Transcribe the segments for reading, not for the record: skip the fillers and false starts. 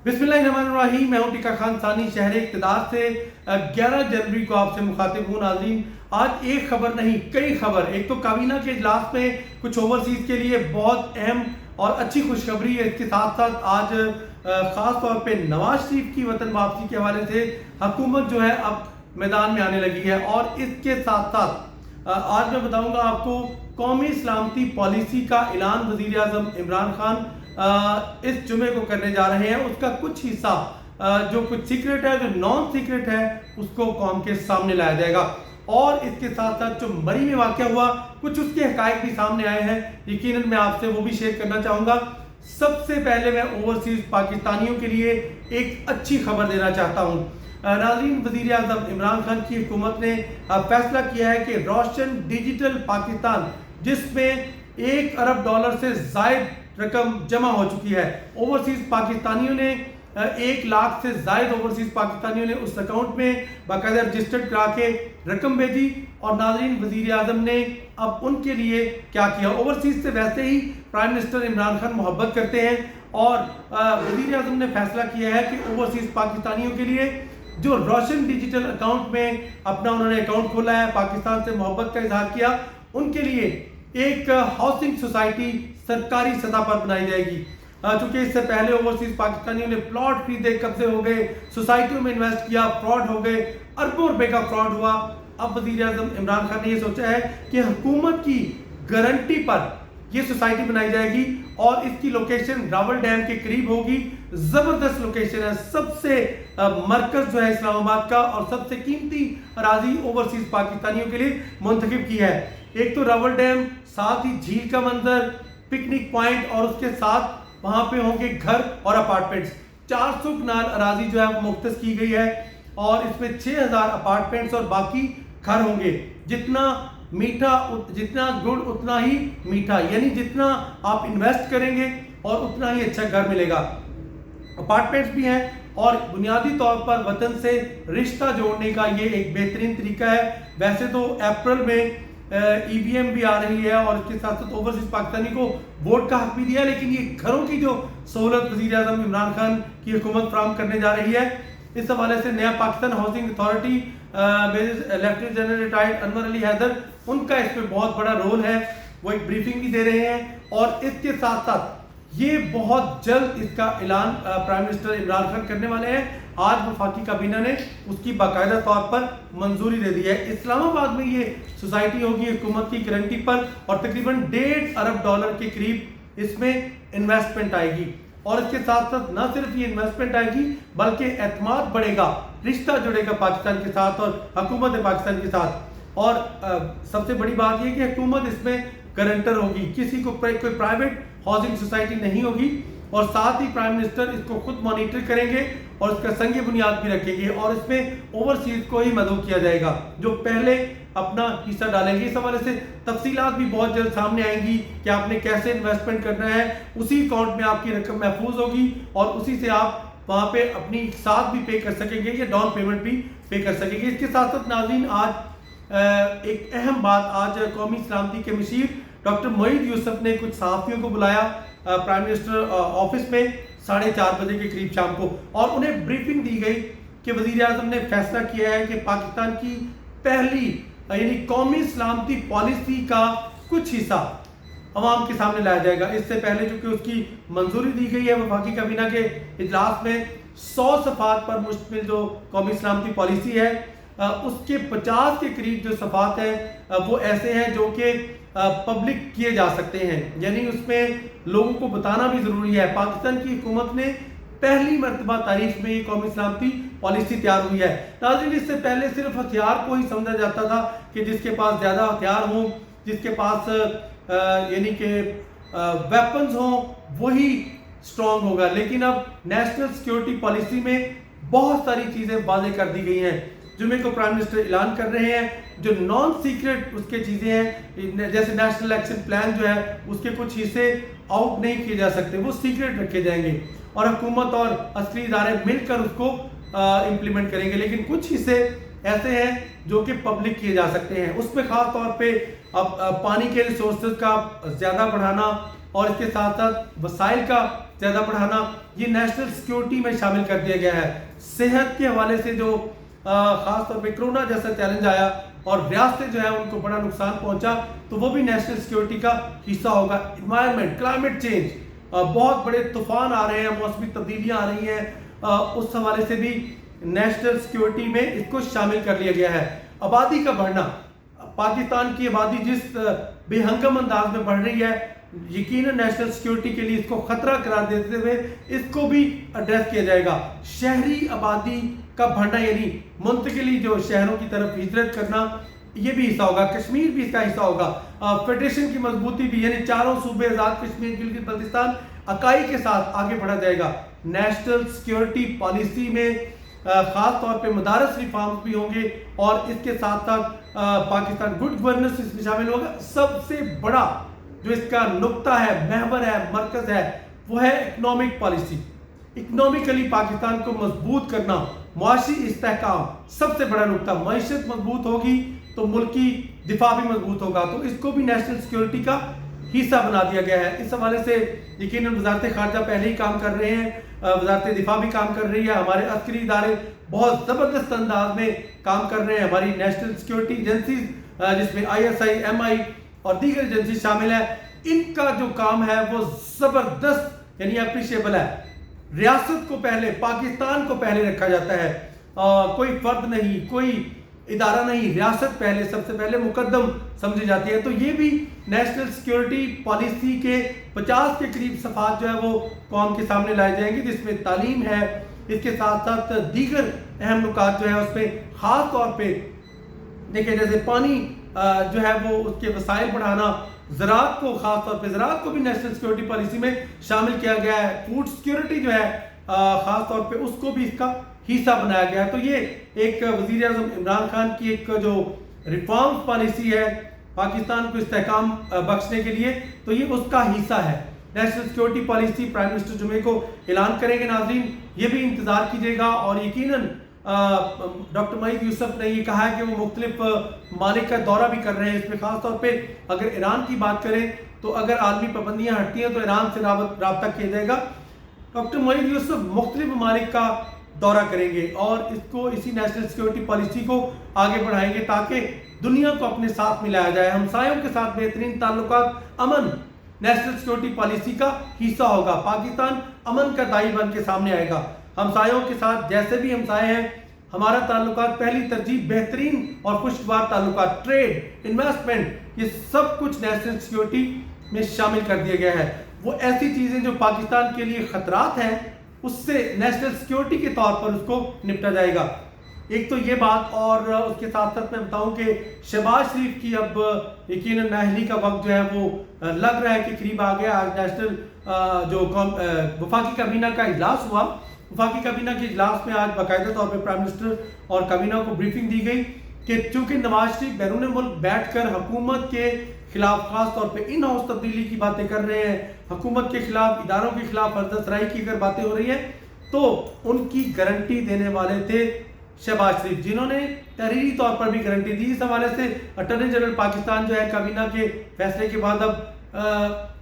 बिस्मिल्लाहिर्रहमानिर्रहीम। मैं हूं टीका खान सानी, शहर इक़्तिदार से 11 जनवरी को आपसे मुखातिब हूँ। नाज़रीन, आज एक खबर नहीं कई खबर। एक तो काबीना के इजलास में कुछ ओवरसीज़ के लिए बहुत अहम और अच्छी खुशखबरी है। इसके साथ साथ आज ख़ास तौर पे नवाज शरीफ की वतन वापसी के हवाले से हुकूमत जो है अब मैदान में आने लगी है। और इसके साथ साथ आज मैं बताऊंगा आपको कौमी सलामती पॉलिसी का ऐलान वज़ीर आज़म इमरान खान इस जुमे को करने जा रहे हैं। उसका कुछ हिस्सा जो कुछ सीक्रेट है, जो नॉन सीक्रेट है, उसको कौम के सामने लाया जाएगा। और इसके साथ साथ जो मरी में वाक़या हुआ, कुछ उसके हक़ाइक़ भी सामने आए हैं। यकीनन मैं आपसे वो भी शेयर करना चाहूँगा। सबसे पहले मैं ओवरसीज़ पाकिस्तानियों के लिए एक अच्छी खबर देना चाहता हूँ। नाज़रीन, वज़ीर आज़म इमरान खान की हुकूमत ने फैसला किया है कि रोशन डिजिटल पाकिस्तान, जिसमें $1 अरब से ज़ायद रकम जमा हो चुकी है। ओवरसीज़ पाकिस्तानियों ने 1 लाख से ज़ायद ओवरसीज़ पाकिस्तानियों ने उस अकाउंट में बाकायदा रजिस्टर्ड करा के रकम भेजी। और नाज़रीन, वज़ीर आज़म ने अब उनके लिए क्या किया। ओवरसीज़ से वैसे ही प्राइम मिनिस्टर इमरान खान मोहब्बत करते हैं और वज़ीर आज़म ने फैसला किया है कि ओवरसीज़ पाकिस्तानियों के लिए जो रोशन डिजिटल अकाउंट में अपना उन्होंने अकाउंट खोला है, पाकिस्तान से मोहब्बत का इजहार किया, उनके लिए एक हाउसिंग सोसाइटी सरकारी सतह पर बनाई जाएगी। चूंकि इससे पहले ओवरसीज पाकिस्तानियों ने प्लॉट खरीदे, कब्जे हो गए, सोसाइटियों में इन्वेस्ट किया, फ्रॉड हो गए, अरबों रुपए का फ्रॉड हुआ। अब वज़ीर आज़म इमरान खान ने ये सोचा है कि हुकूमत की गारंटी पर ये सोसाइटी बनाई जाएगी और इसकी लोकेशन रावल डैम के करीब होगी। जबरदस्त लोकेशन है, सबसे मरकज जो है इस्लामाबाद का, और सबसे कीमती अराजी ओवरसीज पाकिस्तानियों के लिए मुंतखब की है। एक तो रावल डैम, साथ ही झील का मंजर, पिकनिक पॉइंट, और उसके साथ वहां पे होंगे घर और अपार्टमेंट्स। 400 कनाल अराजी जो है वो मुख्तस की गई है और इसमें 6000 अपार्टमेंट्स और बाकी घर होंगे। जितना मीठा, जितना गुड़ उतना ही मीठा, यानी जितना आप इन्वेस्ट करेंगे और उतना ही अच्छा घर मिलेगा। अपार्टमेंट्स भी हैं और बुनियादी तौर पर वतन से रिश्ता जोड़ने का ये एक बेहतरीन तरीका है। वैसे तो अप्रैल में EVM भी आ रही है और इसके साथ साथ ओवरसीज पाकिस्तानी को वोट का हक भी दिया, लेकिन ये घरों की जो सहूलत वज़ीर आज़म इमरान खान की हुकूमत फराहम करने जा रही है, इस हवाले से Naya Pakistan housing authority lieutenant general retired Anwar Ali Haider, उनका इसमें बहुत बड़ा रोल है। वो एक ब्रीफिंग भी दे रहे हैं और इसके साथ साथ ये बहुत जल्द इसका ऐलान प्राइम मिनिस्टर इमरान खान करने वाले हैं। आज वफाकी काबीना ने उसकी बाकायदा तौर पर मंजूरी दे दी है। इस्लामाबाद में ये सोसाइटी होगी हुकूमत की गारंटी पर और तकरीबन $1.5 अरब के करीब इसमें इन्वेस्टमेंट आएगी। और इसके साथ साथ न सिर्फ ये इन्वेस्टमेंट आएगी बल्कि एतमाद बढ़ेगा, रिश्ता जुड़ेगा पाकिस्तान के साथ और हुकूमत पाकिस्तान के साथ। और सबसे बड़ी बात यह कि हुकूमत इसमें गारंटर होगी, किसी को कोई प्राइवेट हाउसिंग सोसाइटी नहीं होगी। और साथ ही प्राइम मिनिस्टर इसको खुद मॉनिटर करेंगे और इसका संग बुनियाद भी रखेंगे और इसमें ओवरसीज को ही मदद किया जाएगा जो पहले अपना हिस्सा डालेंगे। इस हवाले से तफसीलात भी बहुत जल्द सामने आएंगी कि आपने कैसे इन्वेस्टमेंट करना है। उसी अकाउंट में आपकी रकम महफूज होगी और उसी से आप वहाँ पे अपनी साथ भी पे कर सकेंगे या डाउन पेमेंट भी पे कर सकेंगे। इसके साथ साथ नाज़रीन, आज एक अहम बात, आज कौमी सलामती के मशीर डॉक्टर मोईद यूसुफ ने कुछ सहाफ़ियों को बुलाया प्राइम मिनिस्टर ऑफिस में 4:30 बजे के करीब शाम को, और उन्हें ब्रीफिंग दी गई कि वज़ीर आज़म ने फैसला किया है कि पाकिस्तान की पहली यानी कौमी सलामती पॉलिसी का कुछ हिस्सा अवाम के सामने लाया जाएगा। इससे पहले चूंकि उसकी मंजूरी दी गई है वफाकी काबीना के इजलास में, 100 सफ़ात पर मुश्तमिल जो कौमी सलामती पॉलिसी है उसके 50 के करीब जो सफ़ात हैं वो ऐसे हैं जो कि पब्लिक किए जा सकते हैं, यानी उसमें लोगों को बताना भी ज़रूरी है। पाकिस्तान की हुकूमत ने पहली मरतबा तारीख में ये कौमी सलामती पॉलिसी तैयार हुई है। नाज़रीन, इससे पहले सिर्फ हथियार को ही समझा जाता था कि जिसके पास ज़्यादा हथियार हों, जिसके पास यानी कि वेपन्स हों, वही स्ट्रॉन्ग होगा। लेकिन अब नेशनल सिक्योरिटी पॉलिसी में बहुत सारी चीज़ें वाज़ेह कर दी गई हैं। जुमे को प्राइम मिनिस्टर ऐलान कर रहे हैं जो नॉन सीक्रेट उसके चीज़ें हैं, जैसे नेशनल एक्शन प्लान जो है उसके कुछ हिस्से आउट नहीं किए जा सकते, वो सीक्रेट रखे जाएंगे और हुकूमत और अस्करी इदारे मिलकर उसको इम्प्लीमेंट करेंगे। लेकिन कुछ हिस्से ऐसे हैं जो कि पब्लिक किए जा सकते हैं। उसमें ख़ास तौर पे अब पानी के रिसोर्सेज का ज़्यादा बढ़ाना और इसके साथ साथ वसाइल का ज्यादा बढ़ाना, ये नेशनल सिक्योरिटी में शामिल कर दिया गया है। सेहत के हवाले से जो खास तौर पे कोरोना जैसा चैलेंज आया और रियासतें जो है उनको बड़ा नुकसान पहुंचा, तो वो भी नेशनल सिक्योरिटी का हिस्सा होगा। इन्वायरमेंट, क्लाइमेट चेंज, बहुत बड़े तूफान आ रहे हैं, मौसमी तब्दीलियां आ रही हैं, उस हवाले से भी नेशनल सिक्योरिटी में इसको शामिल कर लिया गया है। आबादी का बढ़ना, पाकिस्तान की आबादी जिस बेहंगम अंदाज में बढ़ रही है, यकीनन नेशनल सिक्योरिटी के लिए इसको खतरा करार देते हुए इसको भी एड्रेस किया जाएगा। शहरी आबादी का बढ़ना यानी मुंतकिली, जो शहरों की तरफ हिजरत करना, ये भी हिस्सा होगा। कश्मीर भी इसका हिस्सा होगा। फेडरेशन की मजबूती भी, यानी चारों सूबे आजाद कश्मीर, गिलगित बल्तिस्तान, अकाई के साथ आगे बढ़ा जाएगा। नेशनल सिक्योरिटी पॉलिसी में खास तौर पे मदारस रिफॉर्म्स भी होंगे और इसके साथ साथ पाकिस्तान गुड गवर्नेंस इसमें शामिल होगा। सबसे बड़ा जो इसका नुक्ता है, महवर है, मरकज है, वो है इकोनॉमिक पॉलिसी। इकोनॉमिकली पाकिस्तान को मजबूत करना, मुआशी इस्तेहकाम, सबसे बड़ा नुक्ता। मईशत मजबूत होगी तो मुल्की दिफा भी मजबूत होगा, तो इसको भी नेशनल सिक्योरिटी का हिस्सा बना दिया गया है। इस हवाले से यकीनन वजारत खारजा पहले ही काम कर रहे हैं, वजारत दिफा भी काम कर रही है, हमारे अस्करी इदारे बहुत ज़बरदस्त अंदाज में काम कर रहे हैं। हमारी नेशनल सिक्योरिटी एजेंसी जिसमें ISI, MI और दीगर एजेंसी शामिल है, इनका जो काम है वो ज़बरदस्त यानी अप्रिशिएबल है। रियासत को पहले, पाकिस्तान को पहले रखा जाता है, कोई फर्द नहीं, कोई इदारा नहीं, रियासत पहले, सबसे पहले मुकद्दम समझी जाती है। तो ये भी नेशनल सिक्योरिटी पॉलिसी के 50 के करीब सफ़ात जो है वो कौम के सामने लाए जाएंगे, जिसमें तालीम है, इसके साथ साथ दीगर अहम नुकात जो है उसमें ख़ास तौर पे देखिए, जैसे पानी जो है वो उसके वसाइल बढ़ाना, ज़राअत को ख़ास तौर पे, ज़राअत को भी नेशनल सिक्योरिटी पॉलिसी में शामिल किया गया है। फूड सिक्योरिटी जो है ख़ास तौर पे उसको भी इसका हिस्सा बनाया गया है। तो ये एक वज़ीर आज़म इमरान खान की एक जो रिफॉर्म पॉलिसी है पाकिस्तान को इस्तेहकाम बख्शने के लिए, तो ये उसका हिस्सा है। National security policy prime minister जुमे को ऐलान करेंगे। नाज़रीन, ये भी इंतज़ार कीजिएगा। और यकीनन डॉक्टर मईद यूसुफ ने ये कहा है कि वो मुख्तलिफ ममालिक का दौरा भी कर रहे हैं। इसमें ख़ास तौर पे अगर ईरान की बात करें तो अगर आलमी पाबंदियाँ हटती हैं तो ईरान से रब्ता किया जाएगा। डॉक्टर मईद यूसुफ मुख्तलिफ ममालिक का दौरा करेंगे और इसको, इसी नेशनल सिक्योरिटी पॉलिसी को आगे बढ़ाएंगे ताकि दुनिया को अपने साथ मिलाया जाए। हमसायों के साथ बेहतरीन ताल्लुकात, अमन नेशनल सिक्योरिटी पॉलिसी का हिस्सा होगा। पाकिस्तान अमन का दाई बन के सामने आएगा। हमसायों के साथ जैसे भी हमसाए हैं, हमारा ताल्लुकात पहली तरजीह बेहतरीन और खुशगवार ताल्लुकात, ट्रेड, इन्वेस्टमेंट, ये सब कुछ नेशनल सिक्योरिटी में शामिल कर दिया गया है। वो ऐसी चीज़ें जो पाकिस्तान के लिए ख़तरात हैं, उससे नेशनल सिक्योरिटी के तौर पर उसको निपटा जाएगा। एक तो ये बात, और उसके साथ साथ मैं बताऊं कि शहबाज शरीफ की अब यकीनन नाअहली का वक्त जो है वो लग रहा है कि करीब आ गया। आज नेशनल जो वफाकी काबीना का इजलास हुआ, वफाकी काबीना के इजलास में आज बाकायदा तौर पर प्राइम मिनिस्टर और काबीना को ब्रीफिंग दी गई कि चूँकि नवाज शरीफ बैरून मुल्क बैठ कर हुकूमत के खिलाफ खास तौर पे इन हाउस तब्दीली की बातें कर रहे हैं, हुकूमत के खिलाफ, इदारों के खिलाफ फर्जसराई की अगर बातें हो रही हैं, तो उनकी गारंटी देने वाले थे शहबाज शरीफ, जिन्होंने तहरीरी तौर पर भी गारंटी दी। इस हवाले से अटॉर्नी जनरल पाकिस्तान जो है काबीना के फैसले के बाद अब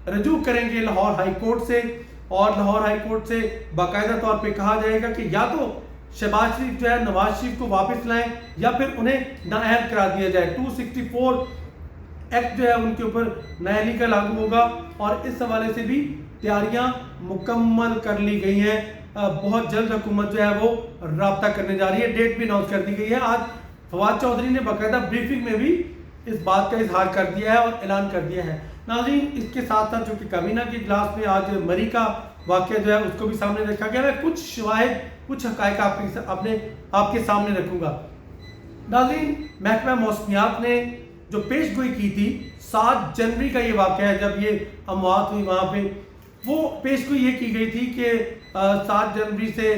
रजू करेंगे लाहौर हाई कोर्ट से, और लाहौर हाई कोर्ट से बाकायदा तौर पे कहा जाएगा कि या तो शहबाज शरीफ जो है नवाज शरीफ को वापस लाएं या फिर उन्हें नाअहल करार दिया जाए। 264 एक्ट जो है उनके ऊपर नाअहली का लागू होगा और इस हवाले से भी तैयारियां मुकम्मल कर ली गई हैं। बहुत जल्द हुकूमत जो है वो राब्ता करने जा रही है, डेट भी अनाउंस कर दी गई है। आज फवाद चौधरी ने बाकायदा ब्रीफिंग में भी इस बात का इजहार कर दिया है और ऐलान कर दिया है। नाज़रीन, इसके साथ साथ जो कि काबीना के इजलास में आज मरी का वाक़या जो है उसको भी सामने रखा गया। मैं कुछ शवाहिद, कुछ हक़ाइक़ आपके सामने रखूँगा। नाज़रीन, महकमा मौसमियात ने जो पेश गोई की थी, 7 जनवरी का ये वाक़या है जब ये अमवात हुई वहाँ पे, वो पेश गोई ये की गई थी कि 7 जनवरी से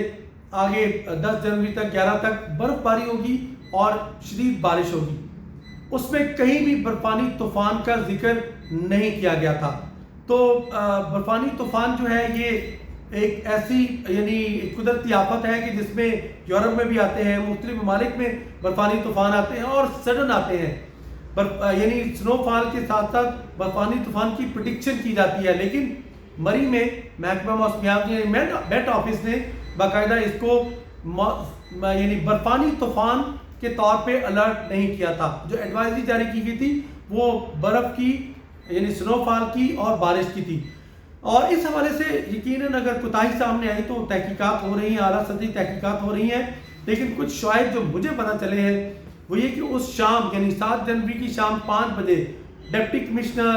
आगे 10 जनवरी तक, 11 तक बर्फ़बारी होगी और शदीद बारिश होगी। उसमें कहीं भी बर्फानी तूफ़ान का जिक्र नहीं किया गया था। तो बर्फानी तूफ़ान जो है ये एक ऐसी यानी कुदरती आफत है कि जिसमें यूरोप में भी आते हैं, मुख्तलिफ ममालिक में बर्फानी तूफ़ान आते हैं और सडन आते हैं। यानी स्नोफॉल के साथ साथ बर्फानी तूफ़ान की प्रेडिक्शन की जाती है, लेकिन مری میں محکمہ موسمیات میٹ آفس نے باقاعدہ اس کو یعنی برفانی طوفان کے طور پہ الرٹ نہیں کیا تھا. جو ایڈوائزری جاری کی گئی تھی وہ برف کی یعنی سنو فال کی اور بارش کی تھی. اور اس حوالے سے یقیناً اگر کوتاہی سامنے آئی تو تحقیقات ہو رہی ہیں, اعلیٰ سطحی تحقیقات ہو رہی ہیں, لیکن کچھ شواہد جو مجھے پتہ چلے ہیں وہ یہ کہ اس شام یعنی 7 جنوری کی شام 5 بجے ڈپٹی کمشنر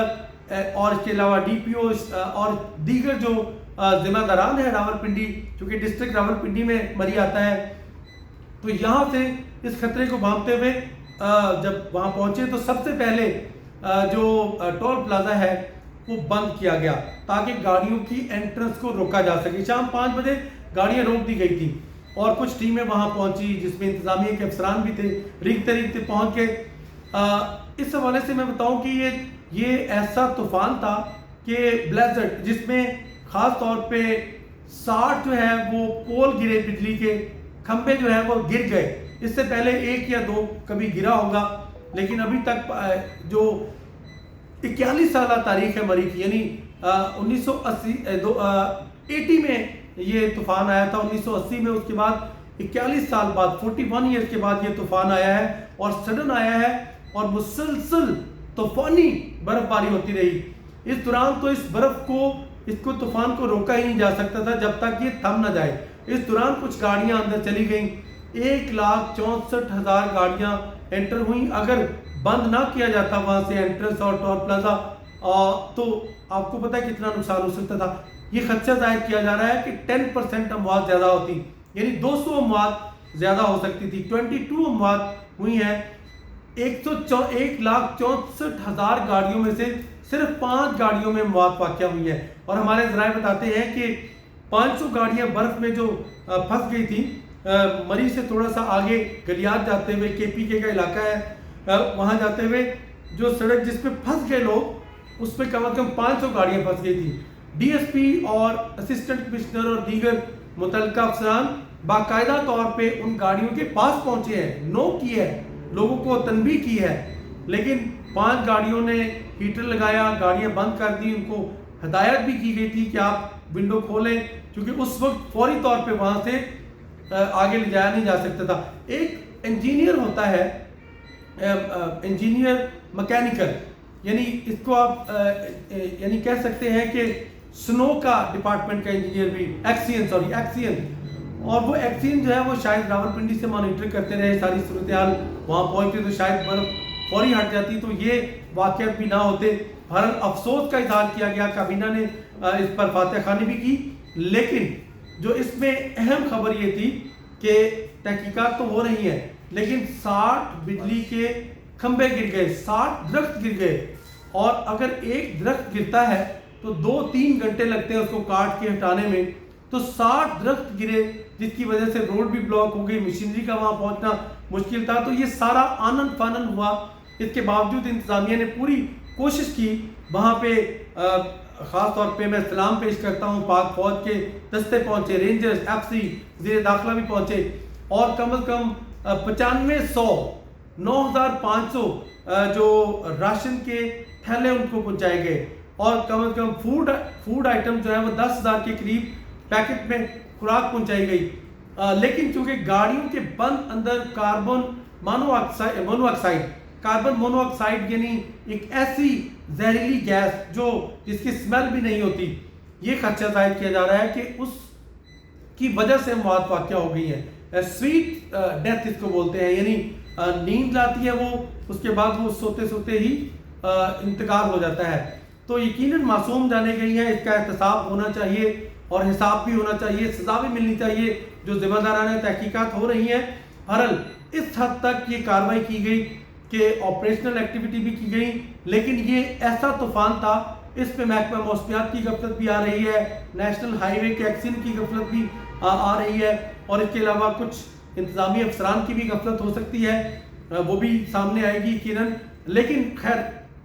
اور اس کے علاوہ ڈی پی او اور دیگر جو ذمہ داران ہیں راولپنڈی, چونکہ ڈسٹرکٹ راولپنڈی میں مری آتا ہے, تو یہاں سے اس خطرے کو بھانپتے ہوئے جب وہاں پہنچے تو سب سے پہلے جو ٹول پلازا ہے وہ بند کیا گیا تاکہ گاڑیوں کی انٹرنس کو روکا جا سکے. شام 5 بجے گاڑیاں روک دی گئی تھیں اور کچھ ٹیمیں وہاں پہنچی جس میں انتظامیہ کے افسران بھی تھے, ریگتے ریگتے پہنچ کے. اس حوالے سے میں بتاؤں کہ یہ ایسا طوفان تھا کہ بلیزرڈ جس میں خاص طور پہ 60 جو ہے وہ پول گرے, بجلی کے کھمبے جو ہے وہ گر گئے. اس سے پہلے 1 یا 2 کبھی گرا ہوگا, لیکن ابھی تک جو 41 سالہ تاریخ ہے مری کی, یعنی 1980 میں یہ طوفان آیا تھا 1980 میں, اس کے بعد 41 سال بعد 41 ایئرز کے بعد یہ طوفان آیا ہے اور سڈن آیا ہے اور مسلسل طوفانی برف باری ہوتی رہی. اس دوران تو اس کو طوفان کو روکا ہی نہیں جا سکتا تھا جب تک یہ تھم نہ جائے. اس دوران کچھ گاڑیاں اندر چلی گئیں, 1,64,000 گاڑیاں انٹر ہوئیں. اگر بند نہ کیا جاتا وہاں سے انٹرنس اور ٹول پلازا تو آپ کو پتہ ہے کتنا نقصان ہو سکتا تھا. یہ خدشہ ظاہر کیا جا رہا ہے کہ 10% اموات زیادہ ہوتی, یعنی 200 اموات زیادہ ہو سکتی تھی. 22 اموات ہوئی ہیں. 1,64,000 گاڑیوں میں سے صرف 5 گاڑیوں میں اموات واقع ہوئی ہیں. اور ہمارے ذرائع بتاتے ہیں کہ 500 گاڑیاں برف میں جو پھنس گئی تھیں, مری سے تھوڑا سا آگے گلیات جاتے ہوئے KPK کا علاقہ ہے, وہاں جاتے ہوئے جو سڑک جس پہ پھنس گئے لوگ اس پہ کم از کم 500 گاڑیاں پھنس گئی تھیں. DSP اور اسسٹنٹ کمشنر اور دیگر متعلقہ افسران باقاعدہ طور پہ ان گاڑیوں کے پاس پہنچے ہیں, نو کی ہے, لوگوں کو تنبیہ کی ہے, لیکن 5 گاڑیوں نے ہیٹر لگایا, گاڑیاں بند کر دی. ان کو ہدایت بھی کی گئی تھی کہ آپ ونڈو کھولیں, کیونکہ اس وقت فوری طور پہ وہاں سے آگے لے جایا نہیں جا سکتا تھا. ایک انجینئر ہوتا ہے, انجینئر مکینیکل, یعنی اس کو آپ یعنی کہہ سکتے ہیں کہ سنو کا ڈپارٹمنٹ کا انجینئر بھی, ایکسین, اور وہ ایکسین جو ہے وہ شاید راولپنڈی سے مانیٹر کرتے رہے ساری صورتحال, وہاں پہنچتے تو شاید برف فوری ہٹ جاتی تو یہ واقعات بھی نہ ہوتے. بہرحال افسوس کا اظہار کیا گیا, کابینہ نے اس پر فاتح خوانی بھی کی, لیکن جو اس میں اہم خبر یہ تھی کہ تحقیقات تو ہو رہی ہیں لیکن 60 بجلی کے کھمبے گر گئے, 60 درخت گر گئے, اور اگر ایک درخت گرتا ہے تو 2-3 گھنٹے لگتے ہیں اس کو کاٹ کے ہٹانے میں, تو 60 درخت گرے جس کی وجہ سے روڈ بھی بلاک ہو گئی, مشینری کا وہاں پہنچنا مشکل تھا. تو یہ سارا آنن فانن ہوا. اس کے باوجود انتظامیہ نے پوری کوشش کی. وہاں پہ خاص طور پہ میں سلام پیش کرتا ہوں, پاک فوج کے دستے پہنچے, رینجرز, FC, زیر داخلہ بھی پہنچے, اور کم از کم 9,500 جو راشن کے تھیلے ان کو پہنچائے گئے, اور کم از کم فوڈ آئٹم جو ہے وہ 10,000 کے قریب پیکٹ میں خوراک پہنچائی گئی. لیکن چونکہ گاڑیوں کے بند اندر کاربن مونو آکسائڈ یعنی ایک ایسی زہریلی گیس جس کی سمیل بھی نہیں ہوتی, یہ خدشہ ظاہر کیا جا رہا ہے کہ اس کی وجہ سے موت واقع ہو گئی ہے. سویٹ ڈیتھ اس کو بولتے ہیں, یعنی نیند لاتی ہے وہ, اس کے بعد وہ سوتے سوتے ہی انتقال ہو جاتا ہے. تو یقیناً معصوم جانے گئی ہیں, اس کا احتساب ہونا چاہیے اور حساب بھی ہونا چاہیے, سزا بھی ملنی چاہیے. جو ذمہ دارانہ تحقیقات ہو رہی ہیں, بہرحال اس حد تک یہ کارروائی کی گئی کہ آپریشنل ایکٹیویٹی بھی کی گئی, لیکن یہ ایسا طوفان تھا اس پہ محکمہ موسمیات کی غفلت بھی آ رہی ہے, نیشنل ہائی وے کے ایکسین کی غفلت بھی آ رہی ہے, اور اس کے علاوہ کچھ انتظامی افسران کی بھی غفلت ہو سکتی ہے, وہ بھی سامنے آئے گی یقیناً. لیکن خیر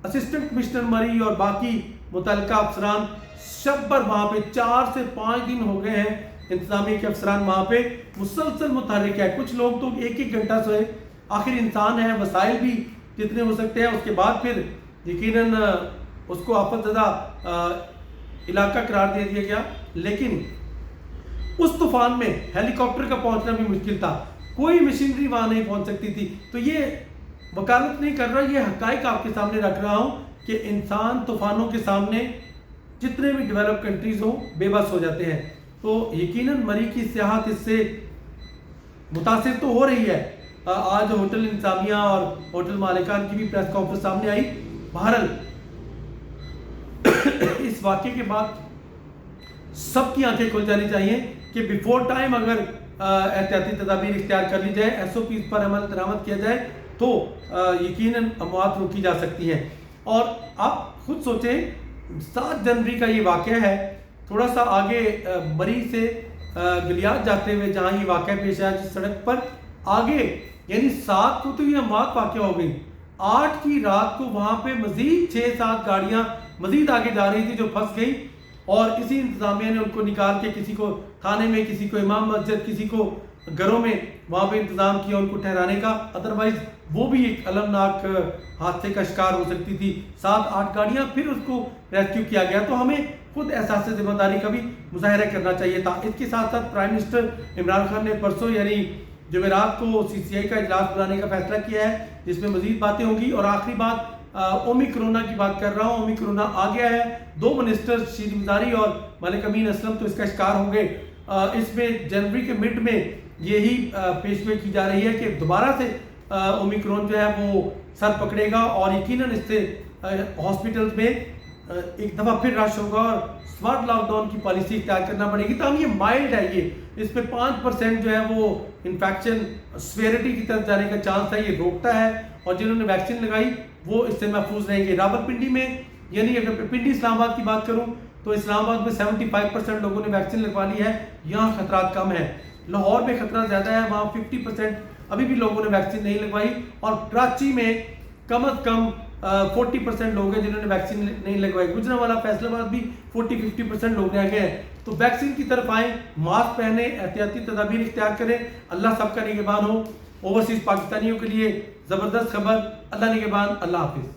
اسسٹنٹ کمشنر مری اور باقی متعلقہ افسران شب بھر وہاں پہ 4 سے 5 دن ہو گئے ہیں, انتظامیہ کے افسران وہاں پہ مسلسل متحرک ہے. کچھ لوگ تو 1-1 گھنٹہ سوئے, آخر انسان ہے, وسائل بھی جتنے ہو سکتے ہیں. اس کے بعد پھر یقیناً اس کو آفت زدہ علاقہ قرار دے دیا گیا، لیکن اس طوفان میں ہیلی کاپٹر کا پہنچنا بھی مشکل تھا، کوئی مشینری وہاں نہیں پہنچ سکتی تھی۔ تو یہ وکالت نہیں کر رہا، یہ حقائق آپ کے سامنے رکھ رہا ہوں کہ انسان طوفانوں کے سامنے جتنے بھی ڈیولپ کنٹریز ہوں بے بس ہو جاتے ہیں۔ تو یقیناً مری کی سیاحت اس سے متاثر تو ہو رہی ہے۔ آج ہوٹل انتظامیہ اور ہوٹل مالکان کی بھی پریس کانفرنس سامنے آئی۔ بہرحال اس واقعے کے بعد سب کی آنکھیں کھل جانی چاہیے کہ بیفور ٹائم اگر احتیاطی تدابیر اختیار کر لی جائے، ایس او پیز پر عمل درآمد کیا جائے تو یقیناً اموات روکی جا سکتی ہیں۔ اور آپ خود سوچیں 7 جنوری کا یہ واقعہ ہے، تھوڑا سا آگے مری سے گلیات جاتے ہوئے جہاں یہ واقعہ پیش آیا جس سڑک پر، آگے یعنی 7 کو تو یہ اموات واقع ہو گئی، 8 کی رات کو وہاں پہ مزید 6-7 گاڑیاں مزید آگے جا رہی تھی جو پھنس گئی، اور اسی انتظامیہ نے ان کو نکال کے کسی کو تھانے میں، کسی کو امام مسجد، کسی کو گھروں میں وہاں پہ انتظام کیا ان کو ٹھہرانے کا، ادروائز وہ بھی ایک المناک حادثے کا شکار ہو سکتی تھی۔ 7-8 گاڑیاں پھر اس کو ریسکیو کیا گیا۔ تو ہمیں خود احساس ذمہ داری کا بھی مظاہرہ کرنا چاہیے تھا۔ اس کے ساتھ ساتھ پرائم منسٹر عمران خان نے پرسوں یعنی جمعرات کو سی سی آئی کا اجلاس بلانے کا فیصلہ کیا ہے جس میں مزید باتیں ہوں گی۔ اور آخری بات اومی کرونا کی بات کر رہا ہوں، اومی کرونا آ گیا ہے، 2 منسٹر شیری مزاری اور ملک امین اسلم تو اس کا شکار ہو گئے۔ اس میں جنوری کے مڈ میں یہی پیشگوئی کی جا رہی ہے کہ دوبارہ سے اومی کرون جو ہے وہ سر پکڑے گا، اور یقیناً اس سے ہاسپٹلز میں ایک دفعہ پھر رش ہوگا اور سمارٹ لاک ڈاؤن کی پالیسی اختیار کرنا پڑے گی۔ تاہم یہ مائلڈ ہے، یہ اس پہ 5% جو ہے وہ انفیکشن سویئرٹی کی طرف جانے کا چانس ہے، یہ روکتا ہے، اور جنہوں نے ویکسین لگائی وہ اس سے محفوظ رہیں گے۔ راولپنڈی میں یعنی اگر پنڈی اسلام آباد کی بات کروں تو اسلام آباد میں 75% لوگوں نے ویکسین لگوا لی ہے، یہاں خطرات کم ہیں۔ لاہور میں خطرہ زیادہ ہے، وہاں 50% ابھی بھی لوگوں نے ویکسین نہیں لگوائی، اور کراچی میں کم از کم 40% لوگ ہیں جنہوں نے ویکسین نہیں لگوائی۔ گجرانوالہ فیصل آباد بھی 40-50% لوگ رہ گئے ہیں۔ تو ویکسین کی طرف آئیں، ماسک پہنیں، احتیاطی تدابیر اختیار کریں، اللہ سب کا نگہبان ہو۔ اوورسیز پاکستانیوں کے لیے زبردست خبر، اللہ نگہبان، اللہ حافظ۔